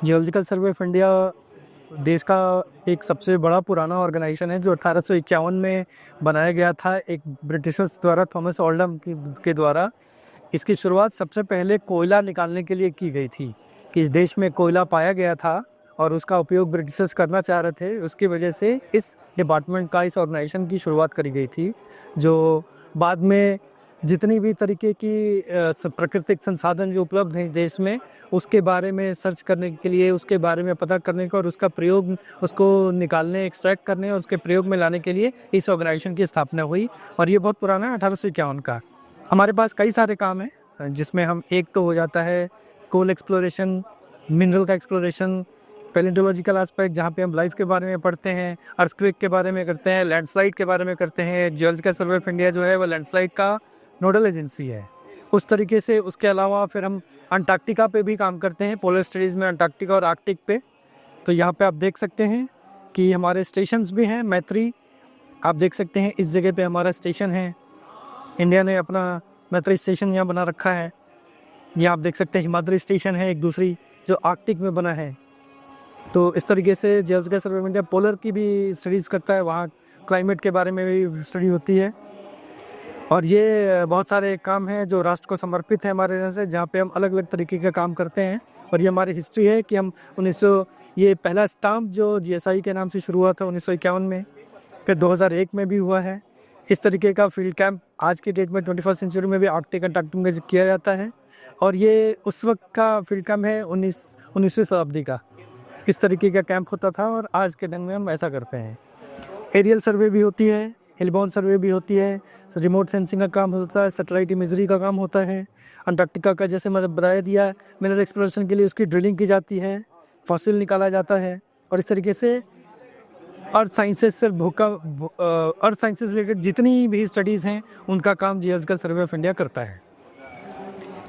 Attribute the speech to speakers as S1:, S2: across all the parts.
S1: Geological survey of India देश का एक सबसे बड़ा पुराना ऑर्गेनाइजेशन है जो 1851 में बनाया गया था एक ब्रिटिशर्स द्वारा, थॉमस ओल्डम के द्वारा। इसकी शुरुआत सबसे पहले कोयला निकालने के लिए की गई थी कि इस देश में कोयला पाया गया था और उसका उपयोग ब्रिटिशर्स करना चाह रहे थे। उसकी वजह से इस डिपार्टमेंट का, इस ऑर्गेनाइजेशन की शुरुआत करी गई थी, जो बाद में जितनी भी तरीके की प्राकृतिक संसाधन जो उपलब्ध हैं इस देश में, उसके बारे में सर्च करने के लिए, उसके बारे में पता करने का और उसका प्रयोग, उसको निकालने, एक्सट्रैक्ट करने और उसके प्रयोग में लाने के लिए इस ऑर्गेनाइजेशन की स्थापना हुई। और ये बहुत पुराना है, 1851 का। हमारे पास कई सारे काम हैं जिसमें हम, एक तो हो जाता है कोल एक्सप्लोरेशन, मिनरल का एक्सप्लोरेशन, पैलेंटोलॉजिकल एस्पेक्ट जहाँ पे हम लाइफ के बारे में पढ़ते हैं, अर्थक्वेक के बारे में करते हैं, लैंडस्लाइड के बारे में करते हैं। जियोलॉजिकल सर्वे ऑफ इंडिया जो है वो लैंडस्लाइड का नोडल एजेंसी है उस तरीके से। उसके अलावा फिर हम अंटार्कटिका पे भी काम करते हैं, पोलर स्टडीज़ में अंटार्कटिका और आर्कटिक पे। तो यहाँ पे आप देख सकते हैं कि हमारे स्टेशंस भी हैं। मैत्री, आप देख सकते हैं इस जगह पे हमारा स्टेशन है। इंडिया ने अपना मैत्री स्टेशन यहाँ बना रखा है। यहाँ आप देख सकते हैं हिमाद्री स्टेशन है एक दूसरी, जो आर्कटिक में बना है। तो इस तरीके से geological survey of India polar की भी स्टडीज़ करता है, वहाँ क्लाइमेट के बारे में भी स्टडी होती है। और ये बहुत सारे काम हैं जो राष्ट्र को समर्पित है हमारे यहाँ से, जहाँ पे हम अलग अलग तरीके का काम करते हैं। और ये हमारी हिस्ट्री है कि हम 1900, ये पहला स्टाम्प जो जीएसआई के नाम से शुरू हुआ था 1951 में, फिर 2001 में भी हुआ है। इस तरीके का फील्ड कैंप आज की डेट में 21st सेंचुरी में भी आर्कटिक अंटार्कटिक में किया जाता है। और ये उस वक्त का फील्ड कैंप है 19वीं शताब्दी का। इस तरीके का कैंप होता था और आज के दिन में हम ऐसा करते हैं। एरियल सर्वे भी होती है, एयरबोर्न सर्वे भी होती है, रिमोट सेंसिंग का काम होता है, सैटेलाइट इमेजरी का काम होता है। अंटार्कटिका का जैसे मैंने बताया दिया, मिनरल एक्सप्लोरेशन के लिए उसकी ड्रिलिंग की जाती है, फॉसिल निकाला जाता है। और इस तरीके से अर्थ साइंसेस से अर्थ साइंसेस रिलेटेड जितनी भी स्टडीज़ हैं उनका काम जियोलॉजिकल सर्वे ऑफ इंडिया करता है।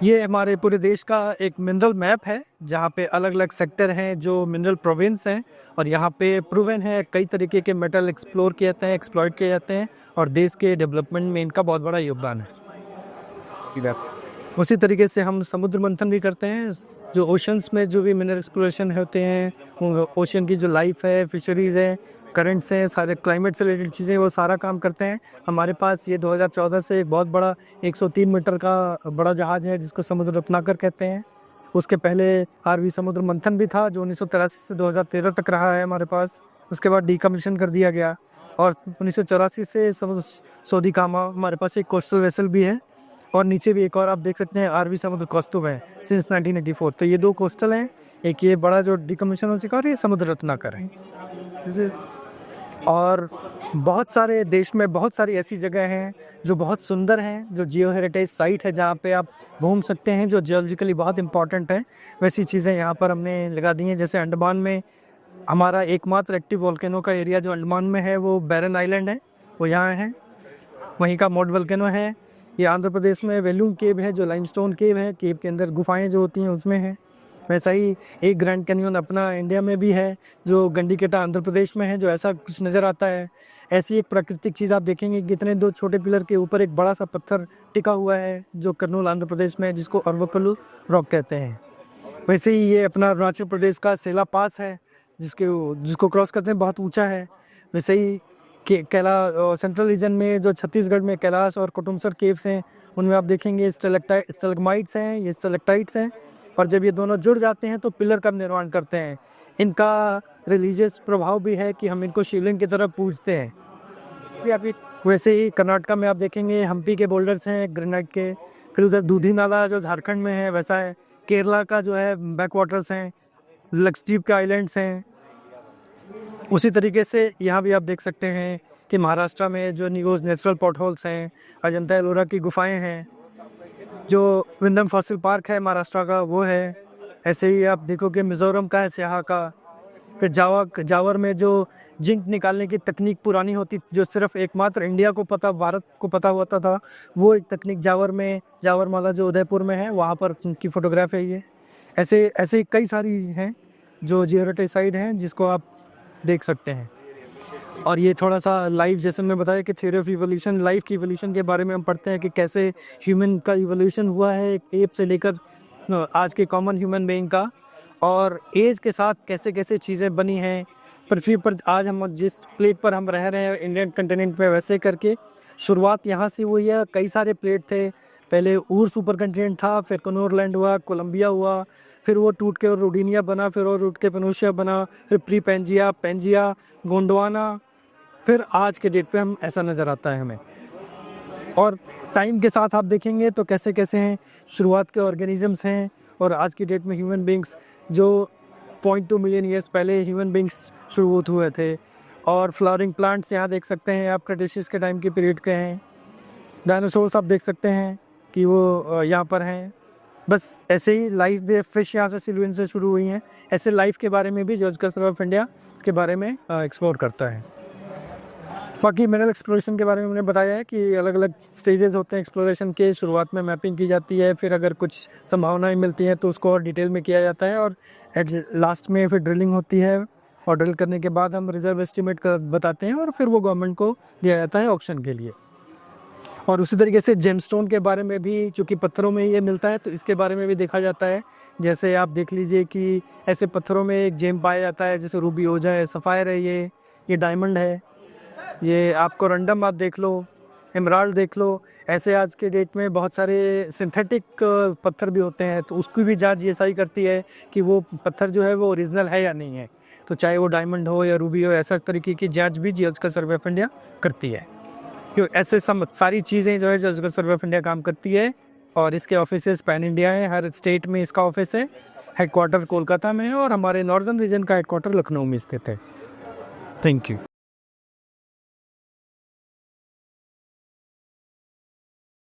S1: ये हमारे पूरे देश का एक मिनरल मैप है जहाँ पे अलग अलग सेक्टर हैं जो मिनरल प्रोविंस हैं। और यहाँ पे प्रूवन है कई तरीके के मेटल एक्सप्लोर किए जाते हैं, एक्सप्लॉइट किए जाते हैं और देश के डेवलपमेंट में इनका बहुत बड़ा योगदान है। उसी तरीके से हम समुद्र मंथन भी करते हैं, जो ओशंस में जो भी मिनरल एक्सप्लोरेशन होते हैं, ओशन की जो लाइफ है, फिशरीज़ है, करंट्स हैं, सारे क्लाइमेट से रिलेटेड चीज़ें, वो सारा काम करते हैं। हमारे पास ये 2014 से एक बहुत बड़ा 103 मीटर का बड़ा जहाज़ है जिसको समुद्र रत्नाकर कहते हैं। उसके पहले आरवी समुद्र मंथन भी था जो 1983 से 2013 तक रहा है हमारे पास। उसके बाद डीकमीशन कर दिया गया और 1984 से समुद्र सोदिकामा हमारे पास एक कोस्टल वेसल भी है। और नीचे भी एक और आप देख सकते हैं आरवी समुद्र कौस्तुभ है सिंस 1984। तो ये दो कोस्टल हैं, एक ये बड़ा जो डीकमीशन हो चुका है और ये समुद्र रत्नाकर है। और बहुत सारे देश में बहुत सारी ऐसी जगह हैं जो बहुत सुंदर हैं, जो जियो हेरिटेज साइट है जहाँ पे आप घूम सकते हैं, जो जियोलॉजिकली बहुत इंपॉर्टेंट है। वैसी चीज़ें यहाँ पर हमने लगा दी हैं। जैसे अंडमान में हमारा एकमात्र एक्टिव वोल्केनो का एरिया जो अंडमान में है वो बैरन आइलैंड है, वो यहाँ है। वहीं का मोड वोल्केनो है। ये आंध्र प्रदेश में वेलूम केव है जो लाइमस्टोन केव है, केव के अंदर गुफाएँ जो होती हैं उसमें है। वैसा ही एक ग्रैंड कैनियन अपना इंडिया में भी है जो गंडीकेटा आंध्र प्रदेश में है, जो ऐसा कुछ नज़र आता है। ऐसी एक प्राकृतिक चीज़ आप देखेंगे कि इतने दो छोटे पिलर के ऊपर एक बड़ा सा पत्थर टिका हुआ है जो कर्नूल आंध्र प्रदेश में है, जिसको अरवक्कलू रॉक कहते हैं। वैसे ही ये अपना अरुणाचल प्रदेश का सेला पास है जिसको क्रॉस करते हैं, बहुत ऊँचा है। वैसे ही सेंट्रल रीजन में जो छत्तीसगढ़ में कैलाश और कुटुमसर केव्स हैं, उनमें आप देखेंगे स्टैलेग्माइट्स हैं, ये स्टैलेक्टाइट्स हैं। और जब ये दोनों जुड़ जाते हैं तो पिलर का निर्माण करते हैं। इनका रिलीजियस प्रभाव भी है कि हम इनको शिवलिंग की तरह पूजते हैं। वैसे ही कर्नाटका में आप देखेंगे हम्पी के बोल्डर्स हैं ग्रेनाइट के। फिर उधर दूधी नाला जो झारखंड में है वैसा है। केरला का जो है बैक वाटर्स हैं, लक्षद्वीप के आइलैंड्स हैं। उसी तरीके से यहाँ भी आप देख सकते हैं कि महाराष्ट्र में जो निगोज नेचुरल पॉट होल्स हैं, अजंता एलोरा की गुफाएँ हैं, जो विंडम फॉसिल पार्क है महाराष्ट्र का वो है। ऐसे ही आप देखोगे मिज़ोरम का है, सियाहा का। फिर जावर में जो जिंक निकालने की तकनीक पुरानी होती, जो सिर्फ एकमात्र इंडिया को पता, भारत को पता होता था, वो एक तकनीक जावर माला जो उदयपुर में है, वहाँ पर उनकी फ़ोटोग्राफ है ये। ऐसे कई सारी हैं जो जियो हेरिटेज साइट हैं जिसको आप देख सकते हैं। और ये थोड़ा सा लाइफ, जैसे मैं बताया कि थ्योरी ऑफ इवोल्यूशन, लाइफ की इवोल्यूशन के बारे में हम पढ़ते हैं कि कैसे ह्यूमन का इवोल्यूशन हुआ है एक एप से लेकर आज के कॉमन ह्यूमन बीइंग का। और एज के साथ कैसे कैसे चीज़ें बनी हैं पृथ्वी पर। आज हम जिस प्लेट पर हम रह रहे हैं इंडियन कंटिनेंट पे, वैसे करके शुरुआत यहाँ से हुई है। कई सारे प्लेट थे, पहले ऊर सुपर कंटिनेंट था, फिर कनोर लैंड हुआ, कोलंबिया हुआ, फिर वो टूट के रोडिनिया बना, फिर वो टूट के पेनोशिया बना, फिर प्री पेंजिया, पेंजिया, गोंडवाना, फिर आज के डेट पे हम ऐसा नज़र आता है हमें। और टाइम के साथ आप देखेंगे तो कैसे कैसे हैं शुरुआत के ऑर्गेनिजम्स हैं, और आज की डेट में ह्यूमन बींग्स जो 0.2 मिलियन ईयर्स पहले ह्यूमन बींग्स शुरू हुए थे। और फ्लावरिंग प्लांट्स यहाँ देख सकते हैं आप, क्रेटेशियस के टाइम के पीरियड के हैं। डायनासोर्स आप देख सकते हैं कि वो यहाँ पर हैं। बस ऐसे ही लाइफ में फिश यहाँ से सिल्विन से शुरू हुई हैं। ऐसे लाइफ के बारे में भी जियोलॉजिकल सर्वे ऑफ इंडिया इसके बारे में एक्सप्लोर करता है। बाकी मिनरल एक्सप्लोरेशन के बारे में मैंने बताया है कि अलग अलग स्टेजेस होते हैं एक्सप्लोरेशन के। शुरुआत में मैपिंग की जाती है, फिर अगर कुछ संभावनाएं मिलती हैं तो उसको और डिटेल में किया जाता है, और एट लास्ट में फिर ड्रिलिंग होती है, और ड्रिल करने के बाद हम रिजर्व एस्टिमेट कर बताते हैं, और फिर वो गवर्नमेंट को दिया जाता है ऑक्शन के लिए। और उसी तरीके से जेमस्टोन के बारे में भी, चूँकि पत्थरों में ये मिलता है तो इसके बारे में भी देखा जाता है। जैसे आप देख लीजिए कि ऐसे पत्थरों में एक जेम पाया जाता है, जैसे रूबी हो जाए, सफ़ायर है, ये डायमंड है, ये आपको रंडम आप देख लो, एमराल्ड देख लो। ऐसे आज के डेट में बहुत सारे सिंथेटिक पत्थर भी होते हैं, तो उसकी भी जांच जीएसआई करती है कि वो पत्थर जो है वो ओरिजिनल है या नहीं है। तो चाहे वो डायमंड हो या रूबी हो, ऐसा तरीके की जांच भी जियोलॉजिकल सर्वे ऑफ इंडिया करती है। क्यों ऐसे सारी चीज़ें जो है जियोलॉजिकल सर्वे ऑफ इंडिया काम करती है। और इसके ऑफिसेस पैन इंडिया है, हर स्टेट में इसका ऑफिस है। हेडक्वार्टर कोलकाता में है, और हमारे नॉर्दर्न रीजन का हेडक्वार्टर लखनऊ में स्थित है। Thank you.